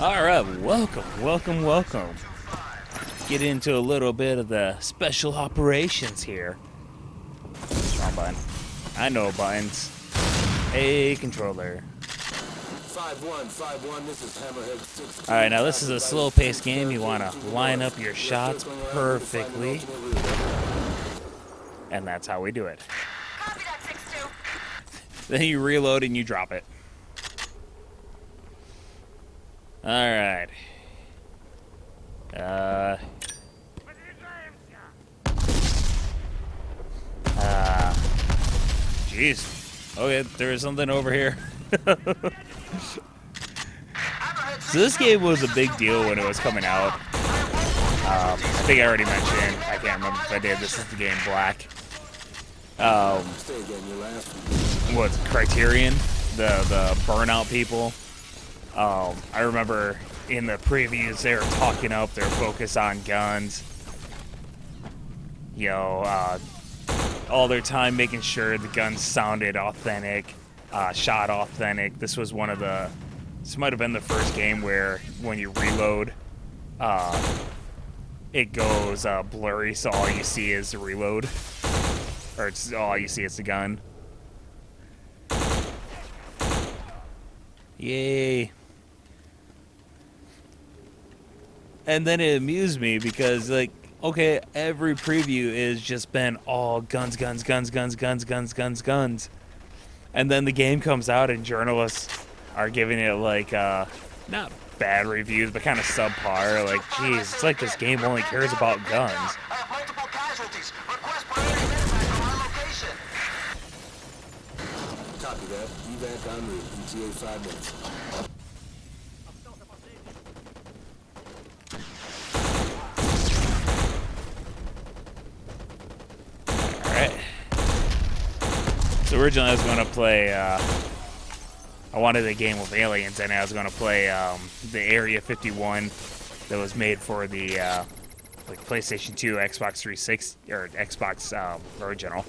Alright, welcome. Get into a little bit of the special operations here. Wrong button. I know buttons. Hey, controller. 5151, this is Hammerhead 6. Alright, now this is a slow-paced game. You want to line up your shots perfectly. And that's how we do it. Copy that, 6-2. Then you reload and you drop it. Alright. Jeez. Okay, there is something over here. So this game was a big deal when it was coming out. I think I already mentioned, I can't remember if I did, this is the game Black. What's Criterion? The Burnout people. I remember in the previews they were talking up their focus on guns. You know, all their time making sure the guns sounded authentic, shot authentic. This might have been the first game where when you reload, it goes blurry, so all you see is the reload. Or it's all you see is the gun. Yay. And then it amused me because, like, okay, every preview is just been all guns. And then the game comes out and journalists are giving it, like, not bad reviews, but kind of subpar. Like, geez, it's like this game only cares about guns. Multiple casualties. Request priority medevac from our location. Copy that. Evac en route. ETA 5 minutes. Alright. So originally I was going to play, I wanted a game with aliens, and I was going to play the Area 51 that was made for the like PlayStation 2, Xbox 360, or Xbox original.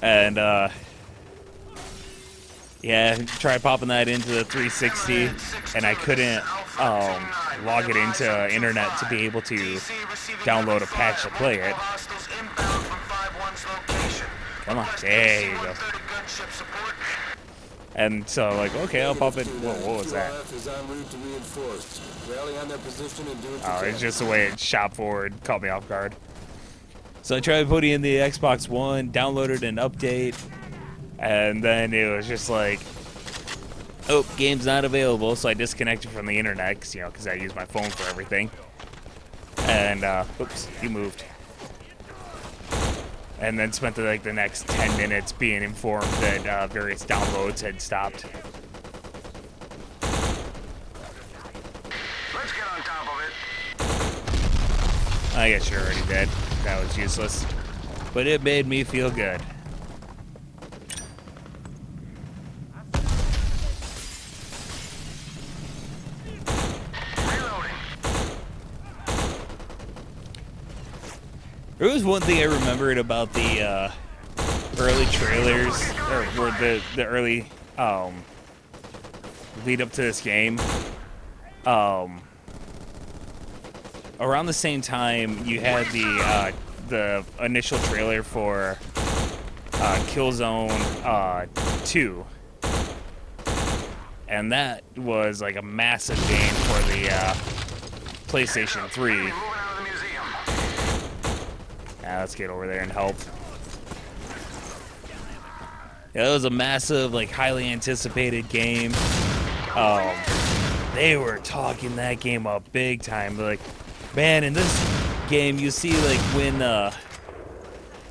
And yeah, tried popping that into the 360, and I couldn't log it into internet to be able to download a patch to play it. Come on, there you go. And so, like, okay, I'll pop it. Whoa, what was that? Oh, it's just the way it shot forward, caught me off guard. So I tried putting in the Xbox One, downloaded an update, and then it was just like, oh, game's not available. So I disconnected from the internet, because I use my phone for everything. And, oops, you moved. And then spent the next 10 minutes being informed that various downloads had stopped. Let's get on top of it. I guess you already did. That was useless. But it made me feel good. There was one thing I remembered about the early trailers, or the early lead up to this game. Around the same time, you had the initial trailer for Killzone 2, and that was like a massive game for the PlayStation 3. Let's get over there and help. Yeah, that was a massive, like, highly anticipated game. They were talking that game up big time. Like, man, in this game, you see, like,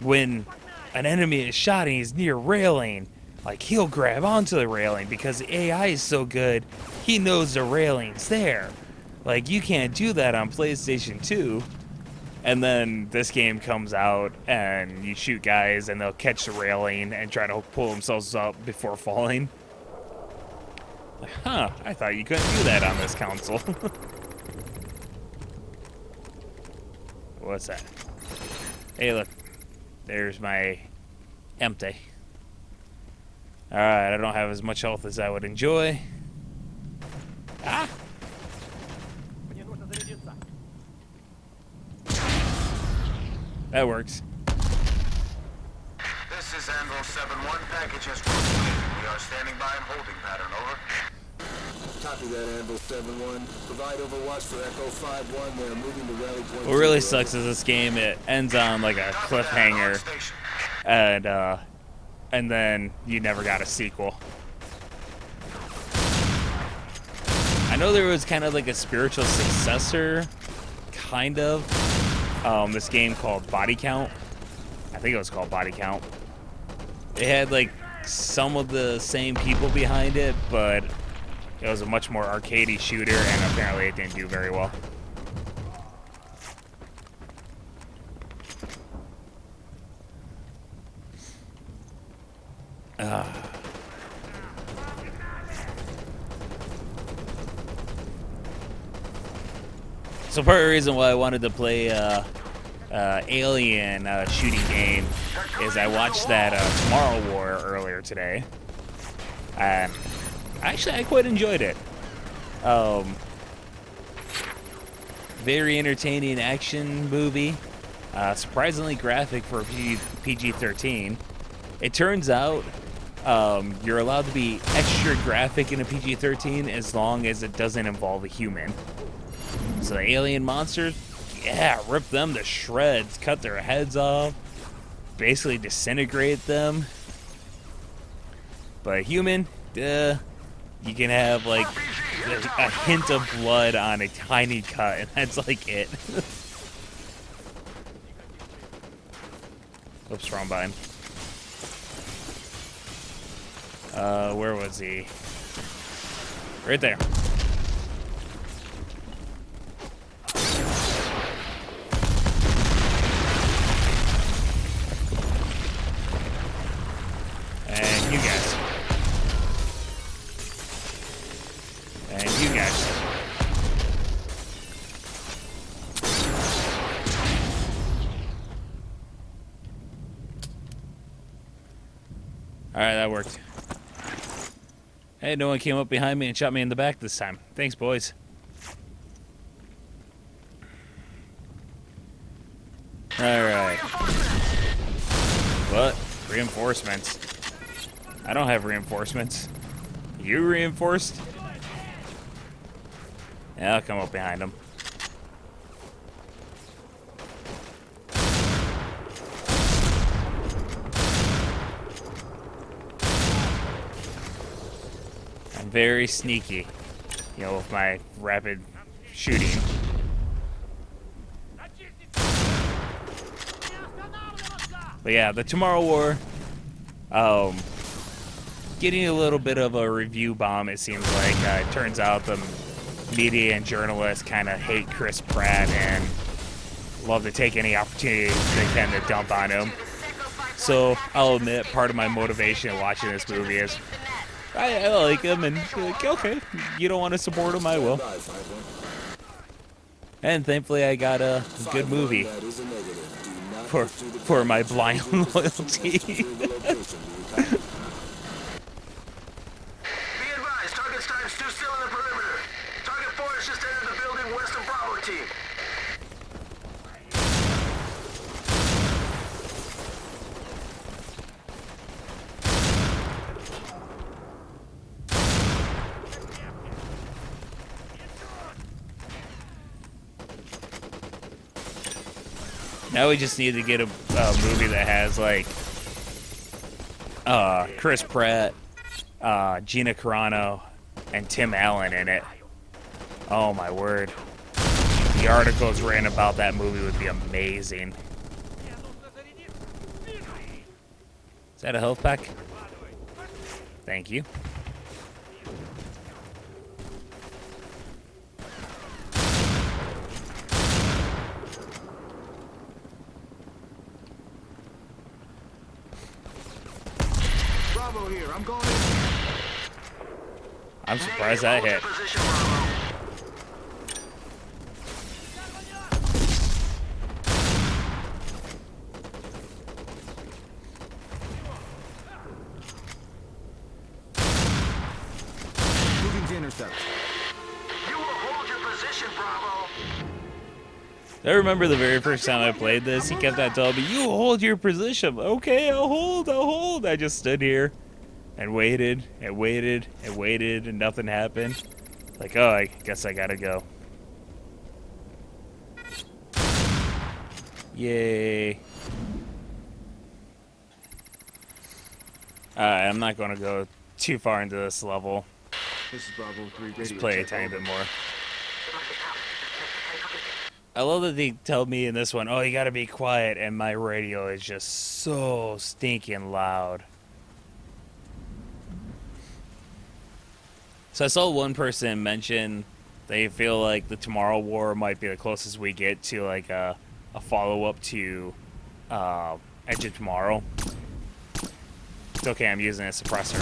when an enemy is shot and he's near railing, like, he'll grab onto the railing because the AI is so good, he knows the railing's there. Like, you can't do that on PlayStation 2. And then this game comes out, and you shoot guys, and they'll catch the railing and try to pull themselves up before falling. Like, huh, I thought you couldn't do that on this console. What's that? Hey, look. There's my empty. Alright, I don't have as much health as I would enjoy. Ah! That works. This is Anvil 7-1. Package has rolled. We are standing by in holding pattern. Over. Copy that, Anvil 7-1. Provide overwatch for Echo 5-1. They're moving to rally point. What really sucks is this game, it ends on like a Copy that, on cliffhanger, station. and then you never got a sequel. I know there was kind of like a spiritual successor, kind of, this game called Body Count. I think it was called Body Count. It had like some of the same people behind it, but it was a much more arcadey shooter, and apparently it didn't do very well. So part of the reason why I wanted to play Alien shooting game is I watched that Tomorrow War earlier today. Actually, I quite enjoyed it. Very entertaining action movie. Surprisingly graphic for a PG-13. It turns out you're allowed to be extra graphic in a PG-13 as long as it doesn't involve a human. So the alien monsters, yeah, rip them to shreds, cut their heads off, basically disintegrate them. But human, you can have like a hint of blood on a tiny cut, and that's like it. Oops, wrong button. Where was he? Right there. And you guys. And you guys. Alright, that worked. Hey, no one came up behind me and shot me in the back this time. Thanks, boys. Alright. What? Reinforcements. I don't have reinforcements. You reinforced? Yeah, I'll come up behind him. I'm very sneaky, you know, with my rapid shooting. But yeah, the Tomorrow War, getting a little bit of a review bomb, it seems like. It turns out the media and journalists kind of hate Chris Pratt and love to take any opportunity they can to dump on him. So I'll admit, part of my motivation in watching this movie is I like him, and like, okay, you don't want to support him, I will. And thankfully I got a good movie for my blind loyalty. Be advised, target Stiles still in the perimeter. Target 4 has just entered the building west of Bravo team. Now we just need to get a movie that has like Chris Pratt, Gina Carano, and Tim Allen in it. Oh my word. The articles written about that movie would be amazing. Is that a health pack? Thank you. Bravo here. I'm going in. I'm surprised that hit. Position, Bravo. Moving to intercept. I remember the very first time I played this, he kept on telling me, "You hold your position." Okay, I'll hold. I just stood here and waited and waited and waited and nothing happened. Like, oh, I guess I gotta go. Yay. Alright, I'm not gonna go too far into this level. This is Bravo 3. Just play a tiny bit more. I love that they tell me in this one, oh, you gotta be quiet, and my radio is just so stinking loud. So I saw one person mention they feel like the Tomorrow War might be the closest we get to like a follow-up to Edge of Tomorrow. It's okay, I'm using a suppressor.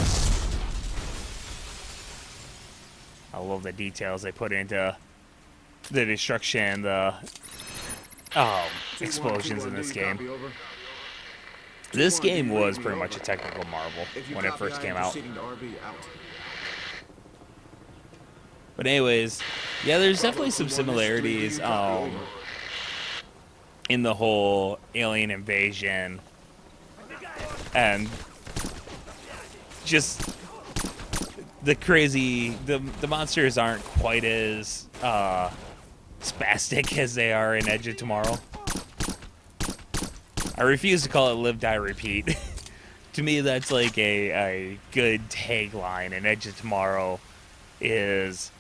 I love the details they put into the destruction, the explosions in this game. This game was pretty much a technical marvel when it first came out. But anyways, yeah, there's definitely some similarities in the whole alien invasion and just the monsters aren't quite as spastic as they are in Edge of Tomorrow. I refuse to call it Live, Die, Repeat. To me, that's like a good tagline, and Edge of Tomorrow is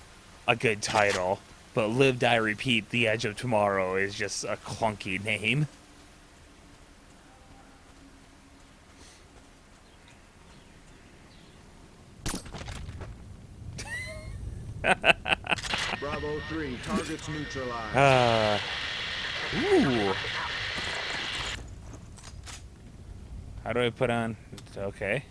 a good title. But Live, Die, Repeat, The Edge of Tomorrow is just a clunky name. Bravo 3, targets neutralized. Ooh. How do I put on? Okay.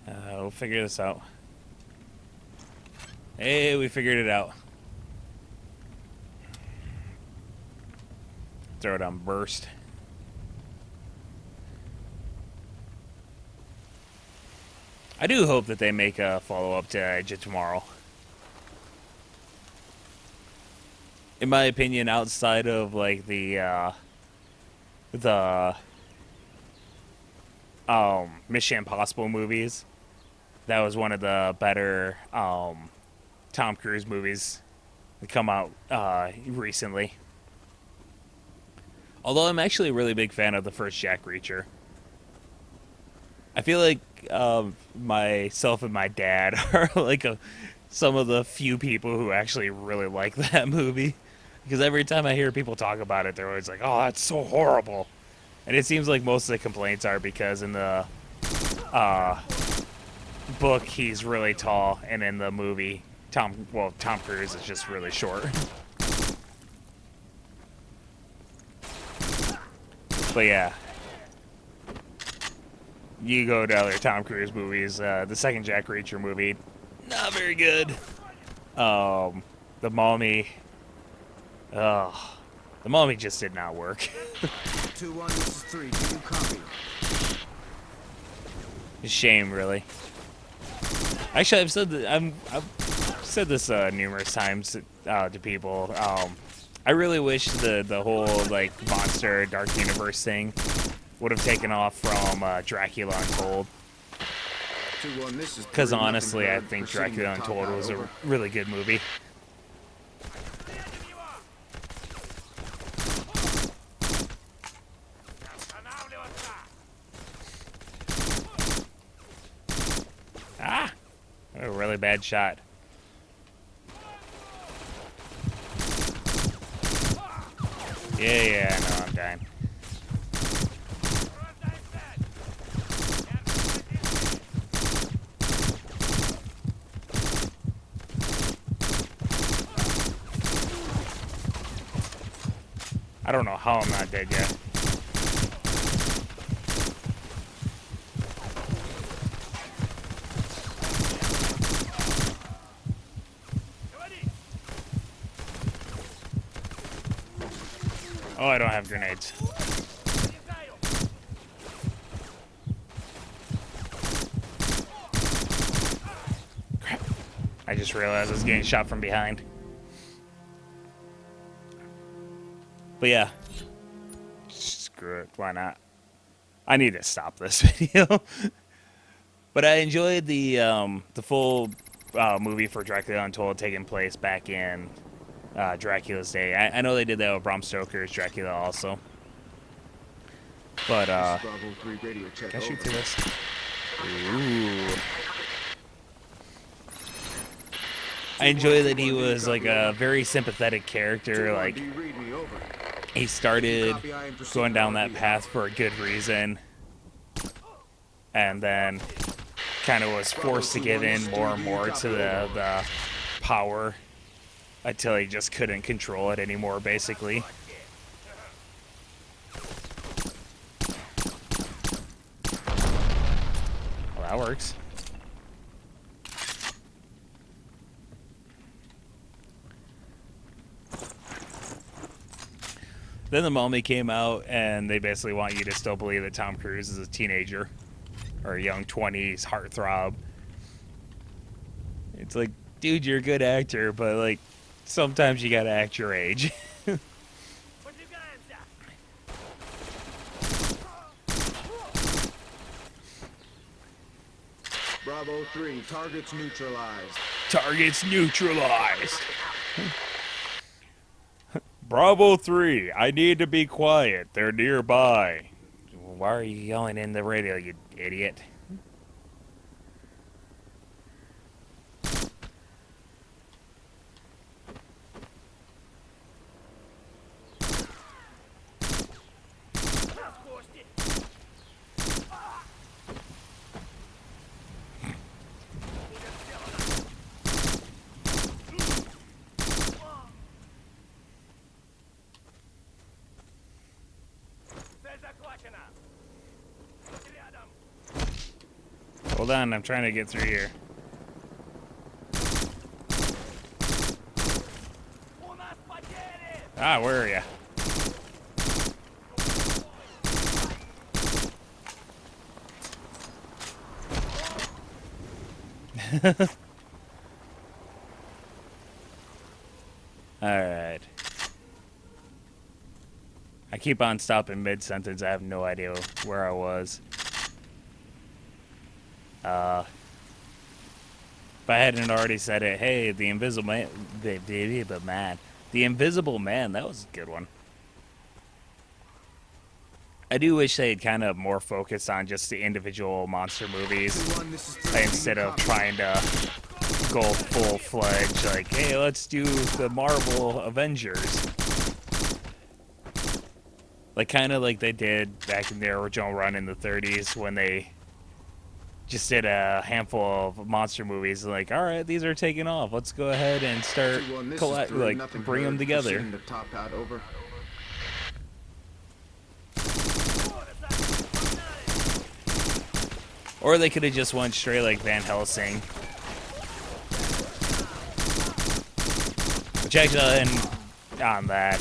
We'll figure this out. Hey, we figured it out. Throw it on burst. I do hope that they make a follow-up to Edge of Tomorrow. In my opinion, outside of like the Mission Impossible movies, that was one of the better Tom Cruise movies that come out recently. Although I'm actually a really big fan of the first Jack Reacher. I feel like myself and my dad are like some of the few people who actually really like that movie. Because every time I hear people talk about it, they're always like, oh, that's so horrible. And it seems like most of the complaints are because in the book, he's really tall, and in the movie, Tom Cruise is just really short. But yeah. You go to other Tom Cruise movies, the second Jack Reacher movie, not very good. The Mummy, the Mummy just did not work. 2-1, this is 3. Do you copy? A shame, really. Actually, I've said this numerous times to people. I really wish the whole like monster Dark Universe thing would have taken off from Dracula Untold. 2-1, this is 3. Because honestly, I think Dracula Untold was a really good movie. Ah! A really bad shot. Yeah, I know, I'm dying. I don't know how I'm not dead yet. Oh, I don't have grenades. I just realized I was getting shot from behind. But yeah. Screw it. Why not? I need to stop this video. But I enjoyed the full movie for Dracula Untold taking place back in Dracula's day. I know they did that with Bram Stoker's Dracula also. But, Bravo 3 radio check. can I shoot over. through this? Ooh. I enjoy that he was like a very sympathetic character. Like, Do you read me over? he started Copy, I am proceeding going down on that behalf. path for a good reason, and then kind of was forced to give in more and more to the power until he just couldn't control it anymore, basically. Well, that works. Then The Mummy came out, and they basically want you to still believe that Tom Cruise is a teenager or a young 20s heartthrob. It's like, dude, you're a good actor, but like, sometimes you gotta act your age. Bravo 3, targets neutralized. Targets neutralized. Bravo 3, I need to be quiet. They're nearby. Why are you yelling in the radio, you idiot? Hold on, I'm trying to get through here. Ah, where are you? Alright. I keep on stopping mid-sentence. I have no idea where I was. If I hadn't already said it, hey, the Invisible Man, the Invisible Man, that was a good one. I do wish they had kind of more focused on just the individual monster movies instead of trying to go full-fledged, like, hey, let's do the Marvel Avengers. Like, kind of like they did back in their original run in the 30s when they just did a handful of monster movies. Like, all right, these are taking off. Let's go ahead and start bring them together. To top out, over. Or they could have just went straight like Van Helsing. Which actually, and on that,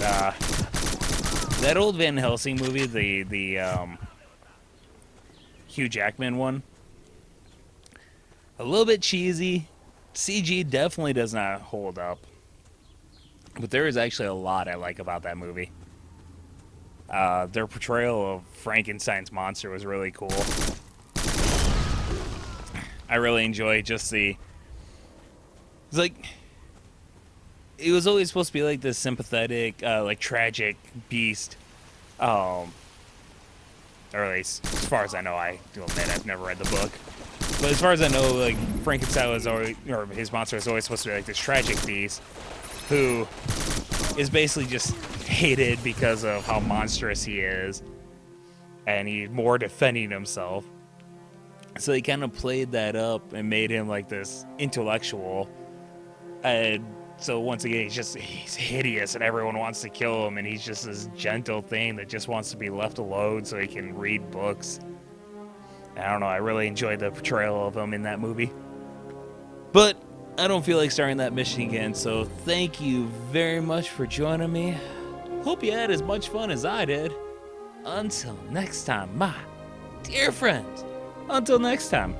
that old Van Helsing movie, the Hugh Jackman one, a little bit cheesy. CG definitely does not hold up. But there is actually a lot I like about that movie. Their portrayal of Frankenstein's monster was really cool. I really enjoy just the... It's like... It was always supposed to be like this sympathetic, like tragic beast. Or at least, as far as I know, I do admit I've never read the book. But as far as I know, like, Frankenstein was always, or his monster was always supposed to be like this tragic beast who is basically just hated because of how monstrous he is. And he's more defending himself. So they kind of played that up and made him like this intellectual. And so once again, he's hideous and everyone wants to kill him. And he's just this gentle thing that just wants to be left alone so he can read books. I don't know, I really enjoyed the portrayal of him in that movie. But I don't feel like starting that mission again, so thank you very much for joining me. Hope you had as much fun as I did. Until next time, my dear friends. Until next time.